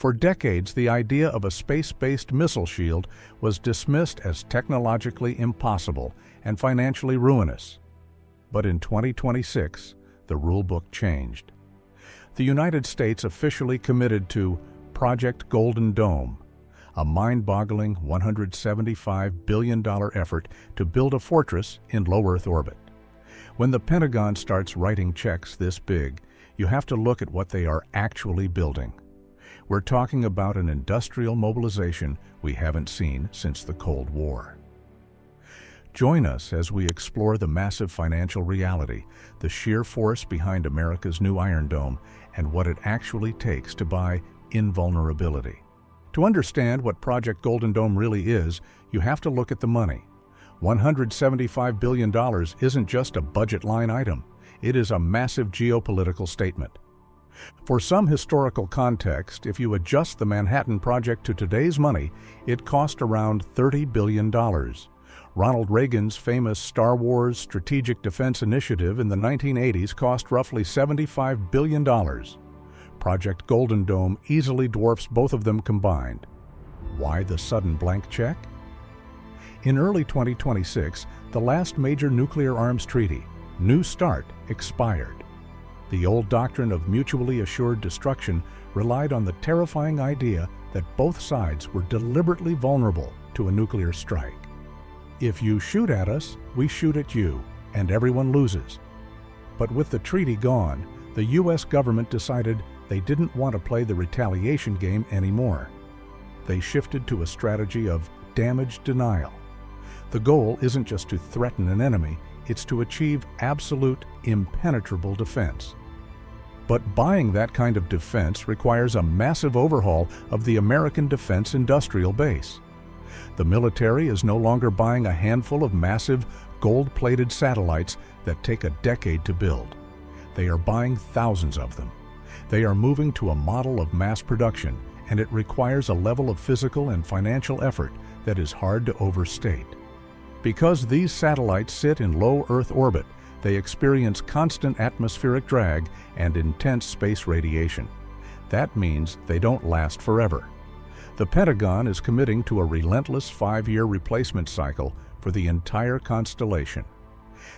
For decades, the idea of a space-based missile shield was dismissed as technologically impossible and financially ruinous. But in 2026, the rulebook changed. The United States officially committed to Project Golden Dome, a mind-boggling $175 billion effort to build a fortress in low Earth orbit. When the Pentagon starts writing checks this big, you have to look at what they are actually building. We're talking about an industrial mobilization we haven't seen since the Cold War. Join us as we explore the massive financial reality, the sheer force behind America's new Iron Dome, and what it actually takes to buy invulnerability. To understand what Project Golden Dome really is, you have to look at the money. $175 billion isn't just a budget line item. It is a massive geopolitical statement. For some historical context, if you adjust the Manhattan Project to today's money, it cost around $30 billion. Ronald Reagan's famous Star Wars Strategic Defense Initiative in the 1980s cost roughly $75 billion. Project Golden Dome easily dwarfs both of them combined. Why the sudden blank check? In early 2026, the last major nuclear arms treaty, New START, expired. The old doctrine of mutually assured destruction relied on the terrifying idea that both sides were deliberately vulnerable to a nuclear strike. If you shoot at us, we shoot at you, and everyone loses. But with the treaty gone, the U.S. government decided they didn't want to play the retaliation game anymore. They shifted to a strategy of damage denial. The goal isn't just to threaten an enemy, it's to achieve absolute, impenetrable defense. But buying that kind of defense requires a massive overhaul of the American defense industrial base. The military is no longer buying a handful of massive, gold-plated satellites that take a decade to build. They are buying thousands of them. They are moving to a model of mass production, and it requires a level of physical and financial effort that is hard to overstate. Because these satellites sit in low Earth orbit, they experience constant atmospheric drag and intense space radiation. That means they don't last forever. The Pentagon is committing to a relentless 5-year replacement cycle for the entire constellation.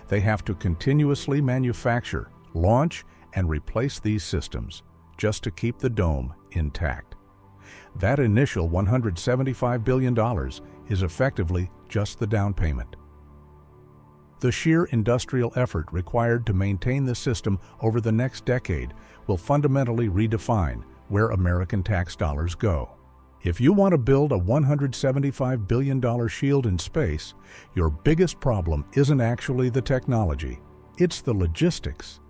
They have to continuously manufacture, launch, and replace these systems just to keep the dome intact. That initial $175 billion is effectively just the down payment. The sheer industrial effort required to maintain the system over the next decade will fundamentally redefine where American tax dollars go. If you want to build a $175 billion shield in space, your biggest problem isn't actually the technology, it's the logistics.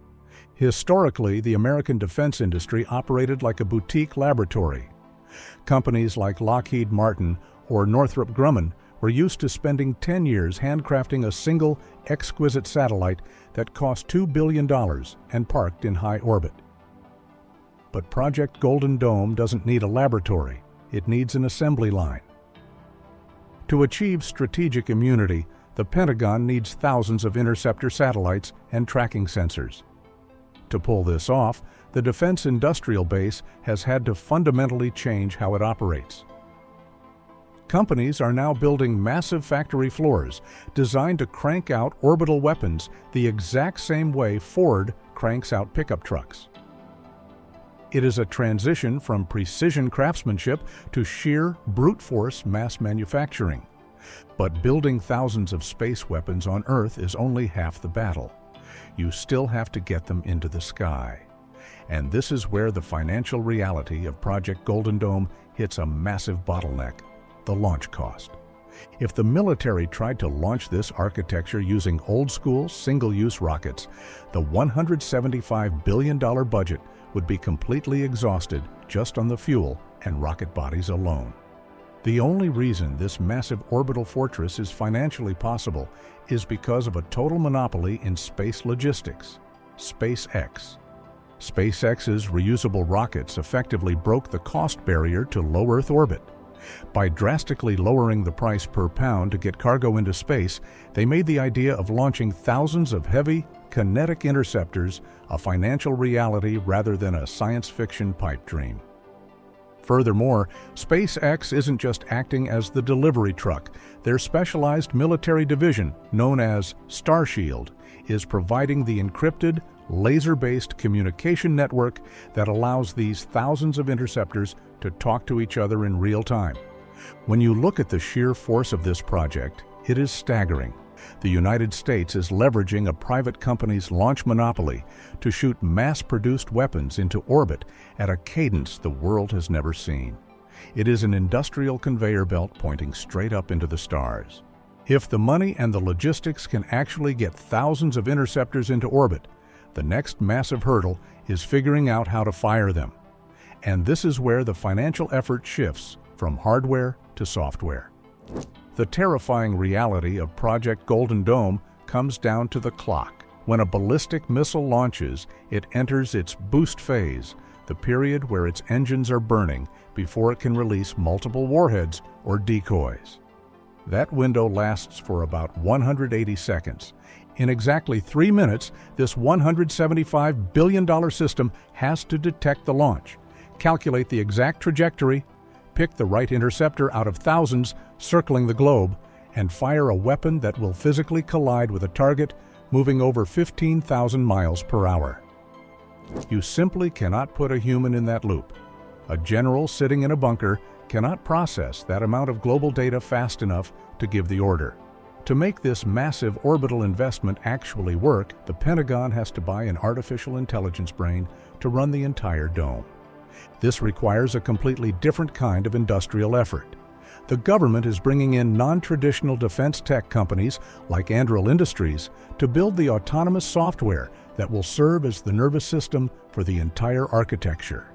Historically, the American defense industry operated like a boutique laboratory. Companies like Lockheed Martin or Northrop Grumman were used to spending 10 years handcrafting a single, exquisite satellite that cost $2 billion and parked in high orbit. But Project Golden Dome doesn't need a laboratory, it needs an assembly line. To achieve strategic immunity, the Pentagon needs thousands of interceptor satellites and tracking sensors. To pull this off, the defense industrial base has had to fundamentally change how it operates. Companies are now building massive factory floors designed to crank out orbital weapons the exact same way Ford cranks out pickup trucks. It is a transition from precision craftsmanship to sheer brute force mass manufacturing. But building thousands of space weapons on Earth is only half the battle. You still have to get them into the sky. And this is where the financial reality of Project Golden Dome hits a massive bottleneck: the launch cost. If the military tried to launch this architecture using old-school, single-use rockets, the $175 billion budget would be completely exhausted just on the fuel and rocket bodies alone. The only reason this massive orbital fortress is financially possible is because of a total monopoly in space logistics: SpaceX. SpaceX's reusable rockets effectively broke the cost barrier to low Earth orbit. By drastically lowering the price per pound to get cargo into space, they made the idea of launching thousands of heavy, kinetic interceptors a financial reality rather than a science fiction pipe dream. Furthermore, SpaceX isn't just acting as the delivery truck. Their specialized military division, known as Starshield, is providing the encrypted, laser-based communication network that allows these thousands of interceptors to talk to each other in real time. When you look at the sheer force of this project, it is staggering. The United States is leveraging a private company's launch monopoly to shoot mass-produced weapons into orbit at a cadence the world has never seen. It is an industrial conveyor belt pointing straight up into the stars. If the money and the logistics can actually get thousands of interceptors into orbit, the next massive hurdle is figuring out how to fire them. And this is where the financial effort shifts from hardware to software. The terrifying reality of Project Golden Dome comes down to the clock. When a ballistic missile launches, it enters its boost phase, the period where its engines are burning before it can release multiple warheads or decoys. That window lasts for about 180 seconds. In exactly 3 minutes, this $175 billion system has to detect the launch, calculate the exact trajectory, pick the right interceptor out of thousands circling the globe, and fire a weapon that will physically collide with a target moving over 15,000 miles per hour. You simply cannot put a human in that loop. A general sitting in a bunker cannot process that amount of global data fast enough to give the order. To make this massive orbital investment actually work, the Pentagon has to buy an artificial intelligence brain to run the entire dome. This requires a completely different kind of industrial effort. The government is bringing in non-traditional defense tech companies like Anduril Industries to build the autonomous software that will serve as the nervous system for the entire architecture.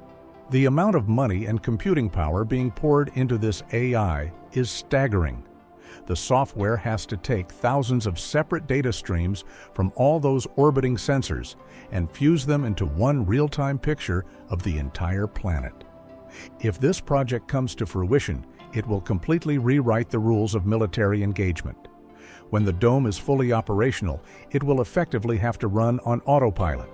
The amount of money and computing power being poured into this AI is staggering. The software has to take thousands of separate data streams from all those orbiting sensors and fuse them into one real-time picture of the entire planet. If this project comes to fruition, it will completely rewrite the rules of military engagement. When the dome is fully operational, it will effectively have to run on autopilot.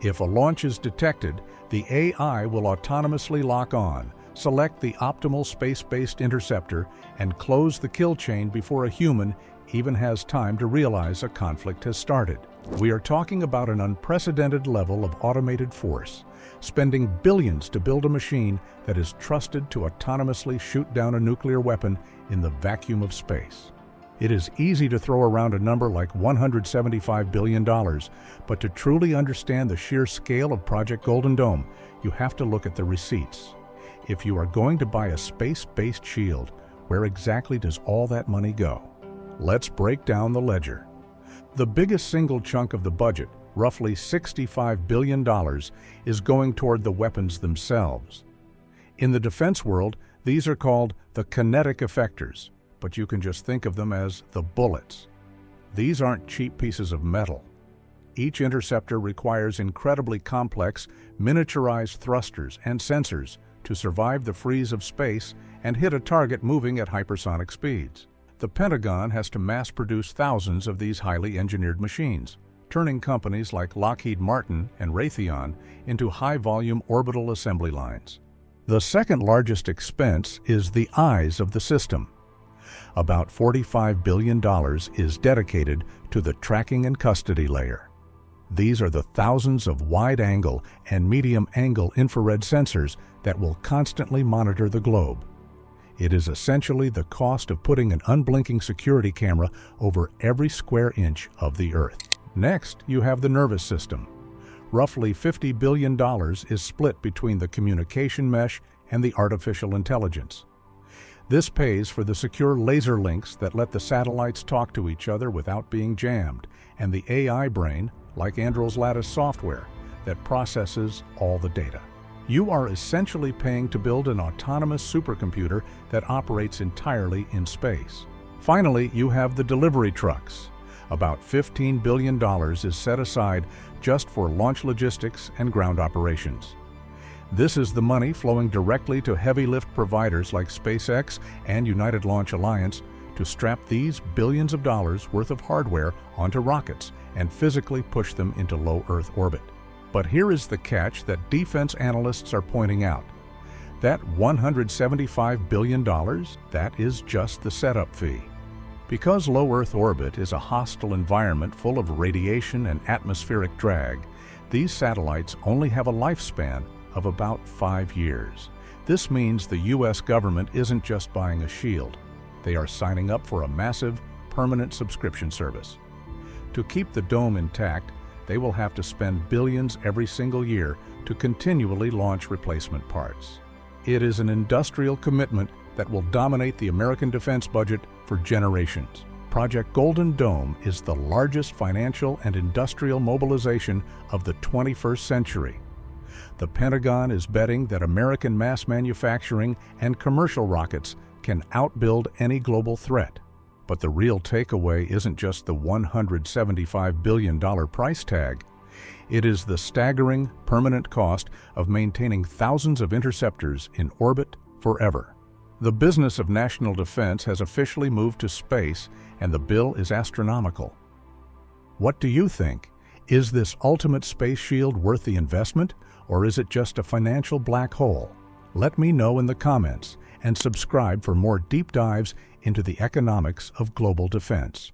If a launch is detected, the AI will autonomously lock on, select the optimal space-based interceptor, and close the kill chain before a human even has time to realize a conflict has started. We are talking about an unprecedented level of automated force, spending billions to build a machine that is trusted to autonomously shoot down a nuclear weapon in the vacuum of space. It is easy to throw around a number like $175 billion, but to truly understand the sheer scale of Project Golden Dome, you have to look at the receipts. If you are going to buy a space-based shield, where exactly does all that money go? Let's break down the ledger. The biggest single chunk of the budget, roughly $65 billion, is going toward the weapons themselves. In the defense world, these are called the kinetic effectors, but you can just think of them as the bullets. These aren't cheap pieces of metal. Each interceptor requires incredibly complex, miniaturized thrusters and sensors to survive the freeze of space and hit a target moving at hypersonic speeds. The Pentagon has to mass-produce thousands of these highly engineered machines, turning companies like Lockheed Martin and Raytheon into high-volume orbital assembly lines. The second largest expense is the eyes of the system. About $45 billion is dedicated to the tracking and custody layer. These are the thousands of wide-angle and medium-angle infrared sensors that will constantly monitor the globe. It is essentially the cost of putting an unblinking security camera over every square inch of the Earth. Next, you have the nervous system. Roughly $50 billion is split between the communication mesh and the artificial intelligence. This pays for the secure laser links that let the satellites talk to each other without being jammed, and the AI brain, like Anduril's Lattice software, that processes all the data. You are essentially paying to build an autonomous supercomputer that operates entirely in space. Finally, you have the delivery trucks. About $15 billion is set aside just for launch logistics and ground operations. This is the money flowing directly to heavy lift providers like SpaceX and United Launch Alliance to strap these billions of dollars worth of hardware onto rockets and physically push them into low Earth orbit. But here is the catch that defense analysts are pointing out. That $175 billion, that is just the setup fee. Because low Earth orbit is a hostile environment full of radiation and atmospheric drag, these satellites only have a lifespan of about 5 years. This means the U.S. government isn't just buying a shield. They are signing up for a massive, permanent subscription service. To keep the dome intact, they will have to spend billions every single year to continually launch replacement parts. It is an industrial commitment that will dominate the American defense budget for generations. Project Golden Dome is the largest financial and industrial mobilization of the 21st century. The Pentagon is betting that American mass manufacturing and commercial rockets can outbuild any global threat. But the real takeaway isn't just the $175 billion price tag. It is the staggering, permanent cost of maintaining thousands of interceptors in orbit forever. The business of national defense has officially moved to space, and the bill is astronomical. What do you think? Is this ultimate space shield worth the investment, or is it just a financial black hole? Let me know in the comments, and subscribe for more deep dives into the economics of global defense.